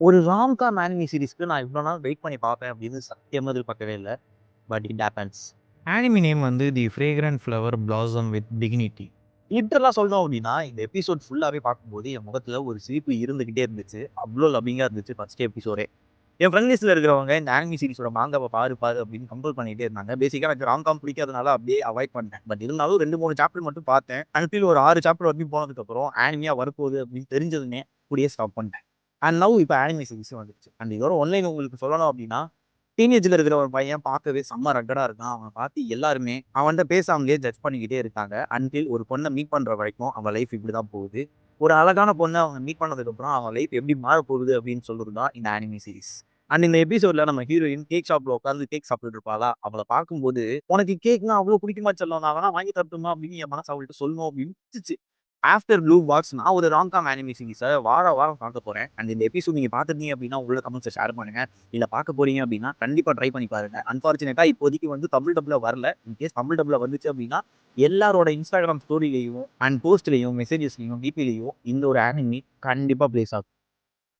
ஒரு romcom anime சீரிஸ்க்கு நான் இவ்வளோ நாள் வெயிட் பண்ணி பார்ப்பேன் அப்படின்னு சத்தியமா எதிர்பார்க்கவே இல்ல. But it happens. Anime name வந்து தி ஃப்ரேக்ரன்ட் ஃப்ளவர் பிளாசம் வித் டிக்னிட்டி. லிட்டரலா சொல்லணும் அப்படின்னா, இந்த எபிசோட் ஃபுல்லாவே பார்க்கும்போது என் முகத்துல ஒரு சிரிப்பு இருந்துகிட்டே இருந்துச்சு. அவ்ளோ லவ்விங்கா இருந்துச்சு ஃபர்ஸ்ட் எபிசோடே. என் ஃப்ரெண்ட் லிஸ்ட்ல இருக்கிறவங்க இந்த ஆனிமி சீரிஸோட மாங்காவ பாரு பாரு அப்படின்னு கம்பல் பண்ணிட்டே இருந்தாங்க. பேசிக்கா எனக்கு ராம்காம் பிடிக்காதனால அப்படியே அவாய்ட் பண்ணிட்டேன். பட் இருந்தாலும் 2, 3 சாப்டர் மட்டும் பார்த்தேன். அன்டில் ஒரு 6 சாப்டர் வரைக்கும் போனதுக்கப்புறம் ஆனிமியா வரப்போகுது அப்படின்னு தெரிஞ்சதுமே அப்படியே ஸ்டாப் பண்ணிட்டேன். அண்ட் நவ் இப்ப ஆனிமி சீரிஸும் வந்துருச்சு. அண்ட் இதோட ஒன்லைன் உங்களுக்கு சொல்லணும் அப்படின்னா, டீனேஜ்ல இருக்கிற ஒரு பையன் பார்க்கவே செம்ம ரக்கடா இருக்கான். அவன பார்த்து எல்லாருமே அவன்ட்ட பேசாமலே ஜட்ஜ் பண்ணிக்கிட்டே இருக்காங்க. அன்டில் ஒரு பொண்ண மீட் பண்ற வரைக்கும் அவன் லைஃப் இப்படிதான் போகுது. ஒரு அழகான பொண்ண அவங்க மீட் பண்ணதுக்கப்புறம் அவன் லைஃப் எப்படி மாறப்போகுது அப்படின்னு சொல்றது தான் இந்த ஆனிமி சீரிஸ். அண்ட் இந்த எபிசோட்ல நம்ம ஹீரோயின் கேக் ஷாப்ல உட்கார்ந்து கேக் சாப்பிட்டுட்டு இருப்பாளா, அவள பார்க்கும்போது, "உனக்கு கேக்னா அவ்ளோ பிடிக்குமா செல்லம்? நான் வேணா வாங்கி தரட்டுமா?" அப்படின்னு என் மனசு அவள்ட்ட சொல்லணும் அப்படின்னு இருந்துச்சு. ஆஃப்டர் ப்ளூ பாக்ஸ் நான் ஒரு ராம்காம் ஆனிமி சீரிஸ வாரம் பார்க்க போறேன். அண்ட் இந்த எபிசோட் நீங்க பார்த்திருந்தீங்க அப்படின்னா உள்ள கமெண்ட்ஸ்ல ஷேர் பண்ணுங்க. இல்ல பார்க்க போறீங்க அப்படின்னா கண்டிப்பா ட்ரை பண்ணி பாருங்க. அன்பார்ச்சுனேட்டா இப்போதைக்கு வந்து தமிழ் டப்ல வரல. இன்கேஸ் தமிழ் டப்ல வந்துச்சு அப்படின்னா, எல்லாரோட இன்ஸ்டாகிராம் ஸ்டோரிலயும் அண்ட் போஸ்ட்லயும், மெசேஜஸ்லயும், டிபிலயும் இந்த ஒரு ஆனிமி கண்டிப்பா பிளேஸ் ஆகும்.